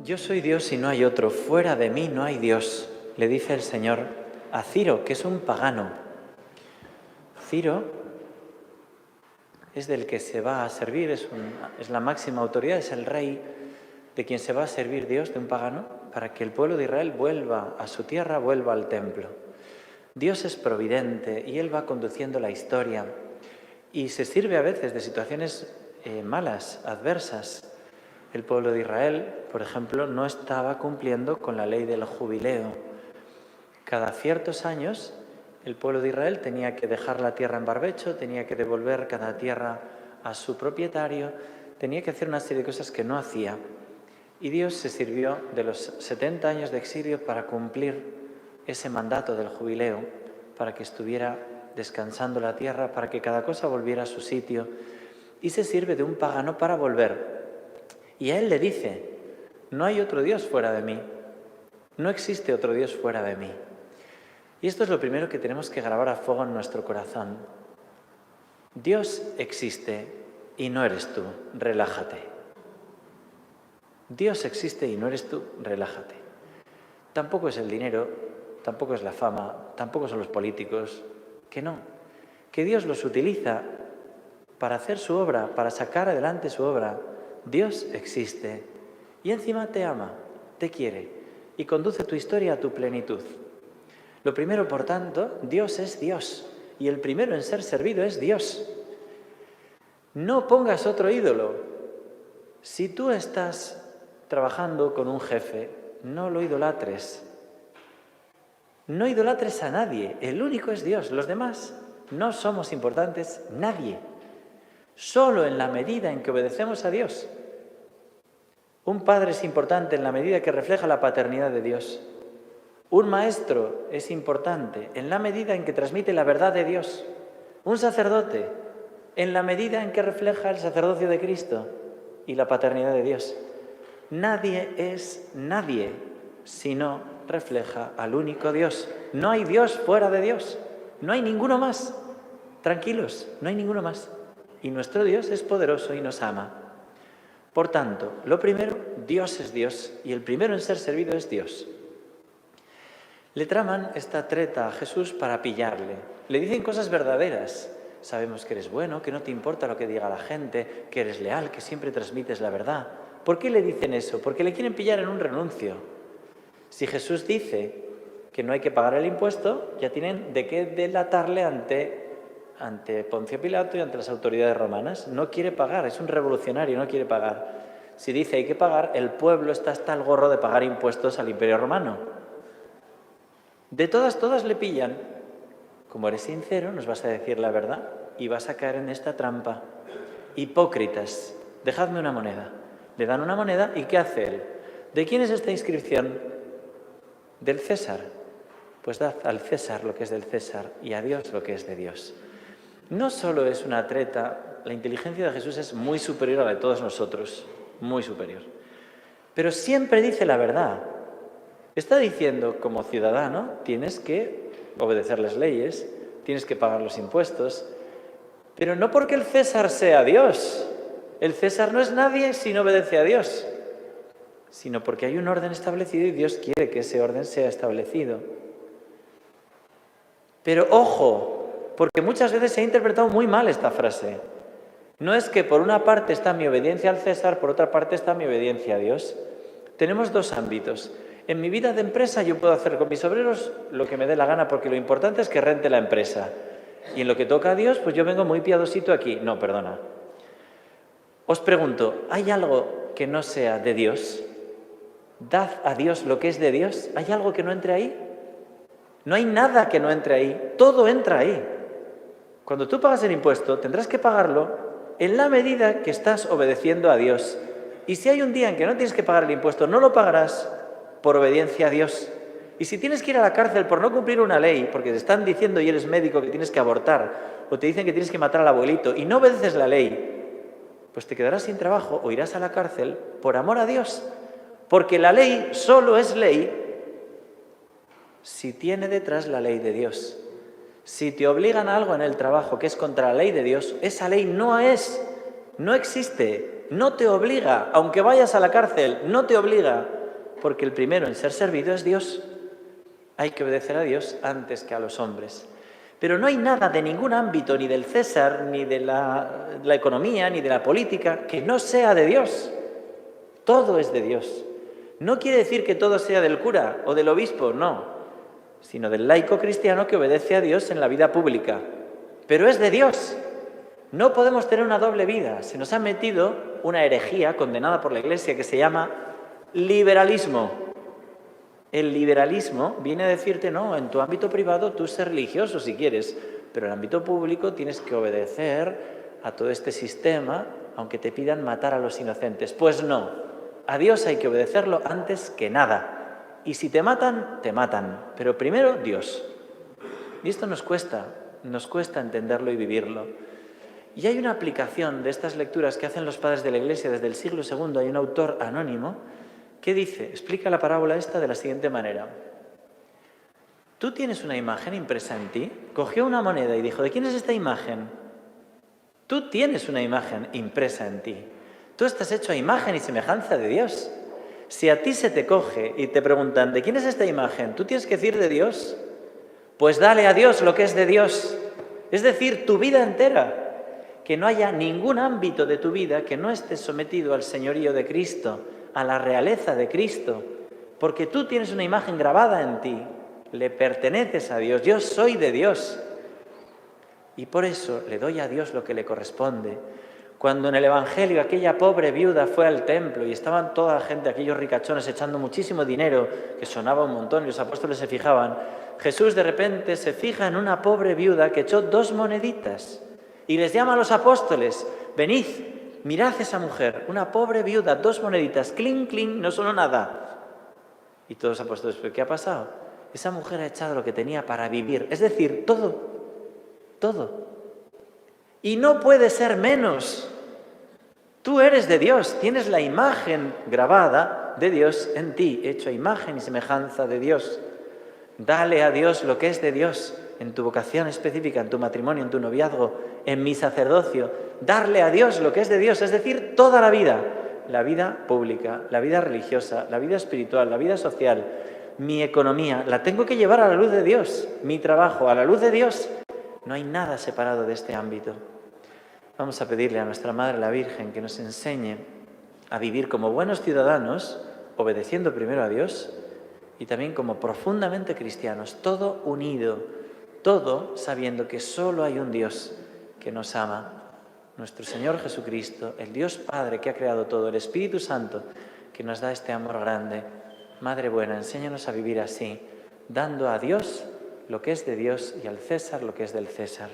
Yo soy Dios y no hay otro, fuera de mí no hay Dios, le dice el Señor a Ciro, que es un pagano. Ciro es del que se va a servir, es la máxima autoridad, es el rey de quien se va a servir Dios, de un pagano, para que el pueblo de Israel vuelva a su tierra, vuelva al templo. Dios es providente y Él va conduciendo la historia y se sirve a veces de situaciones malas, adversas. El pueblo de Israel, por ejemplo, no estaba cumpliendo con la ley del jubileo. Cada ciertos años el pueblo de Israel tenía que dejar la tierra en barbecho, tenía que devolver cada tierra a su propietario, tenía que hacer una serie de cosas que no hacía. Y Dios se sirvió de los 70 años de exilio para cumplir ese mandato del jubileo, para que estuviera descansando la tierra, para que cada cosa volviera a su sitio. Y se sirve de un pagano para volver. Y a él le dice, no hay otro Dios fuera de mí, no existe otro Dios fuera de mí. Y esto es lo primero que tenemos que grabar a fuego en nuestro corazón. Dios existe y no eres tú, relájate. Dios existe y no eres tú, relájate. Tampoco es el dinero, tampoco es la fama, tampoco son los políticos, que no. Que Dios los utiliza para hacer su obra, para sacar adelante su obra. Dios existe y encima te ama, te quiere y conduce tu historia a tu plenitud. Lo primero, por tanto, Dios es Dios y el primero en ser servido es Dios. No pongas otro ídolo. Si tú estás trabajando con un jefe, no lo idolatres. No idolatres a nadie, el único es Dios, los demás no somos importantes, nadie. Solo en la medida en que obedecemos a Dios. Un padre es importante en la medida que refleja la paternidad de Dios. Un maestro es importante en la medida en que transmite la verdad de Dios. Un sacerdote en la medida en que refleja el sacerdocio de Cristo y la paternidad de Dios. Nadie es nadie si no refleja al único Dios. No hay Dios fuera de Dios. No hay ninguno más. Tranquilos, no hay ninguno más. Y nuestro Dios es poderoso y nos ama. Por tanto, lo primero, Dios es Dios y el primero en ser servido es Dios. Le traman esta treta a Jesús para pillarle. Le dicen cosas verdaderas. Sabemos que eres bueno, que no te importa lo que diga la gente, que eres leal, que siempre transmites la verdad. ¿Por qué le dicen eso? Porque le quieren pillar en un renuncio. Si Jesús dice que no hay que pagar el impuesto, ya tienen de qué delatarle ante Poncio Pilato y ante las autoridades romanas. No quiere pagar, es un revolucionario, no quiere pagar. Si dice hay que pagar, el pueblo está hasta el gorro de pagar impuestos al Imperio Romano. De todas le pillan. Como eres sincero, nos vas a decir la verdad y vas a caer en esta trampa. Hipócritas, dejadme una moneda. Le dan una moneda y ¿qué hace él? ¿De quién es esta inscripción? Del César. Pues dad al César lo que es del César y a Dios lo que es de Dios. No solo es una treta, la inteligencia de Jesús es muy superior a la de todos nosotros, muy superior. Pero siempre dice la verdad. Está diciendo, como ciudadano, tienes que obedecer las leyes, tienes que pagar los impuestos, pero no porque el César sea Dios. El César no es nadie si no obedece a Dios, sino porque hay un orden establecido y Dios quiere que ese orden sea establecido. Pero ojo, porque muchas veces se ha interpretado muy mal esta frase. No es que por una parte está mi obediencia al César, por otra parte está mi obediencia a Dios. Tenemos dos ámbitos. En mi vida de empresa yo puedo hacer con mis obreros lo que me dé la gana porque lo importante es que rente la empresa. Y en lo que toca a Dios, pues yo vengo muy piadosito aquí. No, perdona. Os pregunto, ¿hay algo que no sea de Dios? Dad a Dios lo que es de Dios. ¿Hay algo que no entre ahí? No hay nada que no entre ahí. Todo entra ahí. Cuando tú pagas el impuesto, tendrás que pagarlo en la medida que estás obedeciendo a Dios. Y si hay un día en que no tienes que pagar el impuesto, no lo pagarás por obediencia a Dios. Y si tienes que ir a la cárcel por no cumplir una ley, porque te están diciendo y eres médico que tienes que abortar, o te dicen que tienes que matar al abuelito y no obedeces la ley, pues te quedarás sin trabajo o irás a la cárcel por amor a Dios. Porque la ley solo es ley si tiene detrás la ley de Dios. Si te obligan a algo en el trabajo que es contra la ley de Dios, esa ley no existe. no te obliga, aunque vayas a la cárcel, no te obliga, porque el primero en ser servido es Dios. Hay que obedecer a Dios antes que a los hombres. Pero no hay nada de ningún ámbito, ni del César, ni de la economía, ni de la política, que no sea de Dios. Todo es de Dios. No quiere decir que todo sea del cura o del obispo, no, sino del laico cristiano que obedece a Dios en la vida pública. Pero es de Dios. No podemos tener una doble vida. Se nos ha metido una herejía condenada por la Iglesia que se llama liberalismo. El liberalismo viene a decirte, no, en tu ámbito privado tú sé religioso si quieres, pero en el ámbito público tienes que obedecer a todo este sistema, aunque te pidan matar a los inocentes. Pues no, a Dios hay que obedecerlo antes que nada. Y si te matan, pero primero Dios. Y esto nos cuesta entenderlo y vivirlo. Y hay una aplicación de estas lecturas que hacen los padres de la Iglesia desde el siglo II. Hay un autor anónimo que dice, explica la parábola esta de la siguiente manera. Tú tienes una imagen impresa en ti, cogió una moneda y dijo, ¿de quién es esta imagen? Tú tienes una imagen impresa en ti. Tú estás hecho a imagen y semejanza de Dios. Si a ti se te coge y te preguntan, ¿de quién es esta imagen? ¿Tú tienes que decir de Dios? Pues dale a Dios lo que es de Dios. Es decir, tu vida entera. Que no haya ningún ámbito de tu vida que no esté sometido al señorío de Cristo, a la realeza de Cristo, porque tú tienes una imagen grabada en ti, le perteneces a Dios, yo soy de Dios. Y por eso le doy a Dios lo que le corresponde. Cuando en el Evangelio aquella pobre viuda fue al templo y estaban toda la gente, aquellos ricachones, echando muchísimo dinero, que sonaba un montón y los apóstoles se fijaban, Jesús de repente se fija en una pobre viuda que echó 2 moneditas y les llama a los apóstoles, venid, mirad esa mujer, una pobre viuda, 2 moneditas, clink, clink, no sonó nada. Y todos los apóstoles, ¿pero qué ha pasado? Esa mujer ha echado lo que tenía para vivir, es decir, todo. Y no puede ser menos. Tú eres de Dios, tienes la imagen grabada de Dios en ti, hecho a imagen y semejanza de Dios. Dale a Dios lo que es de Dios, en tu vocación específica, en tu matrimonio, en tu noviazgo, en mi sacerdocio. Darle a Dios lo que es de Dios, es decir, toda la vida pública, la vida religiosa, la vida espiritual, la vida social, mi economía, la tengo que llevar a la luz de Dios, mi trabajo a la luz de Dios. No hay nada separado de este ámbito. Vamos a pedirle a nuestra Madre la Virgen que nos enseñe a vivir como buenos ciudadanos, obedeciendo primero a Dios, y también como profundamente cristianos, todo unido, todo sabiendo que solo hay un Dios que nos ama, nuestro Señor Jesucristo, el Dios Padre que ha creado todo, el Espíritu Santo que nos da este amor grande. Madre buena, enséñanos a vivir así, dando a Dios lo que es de Dios y al César lo que es del César.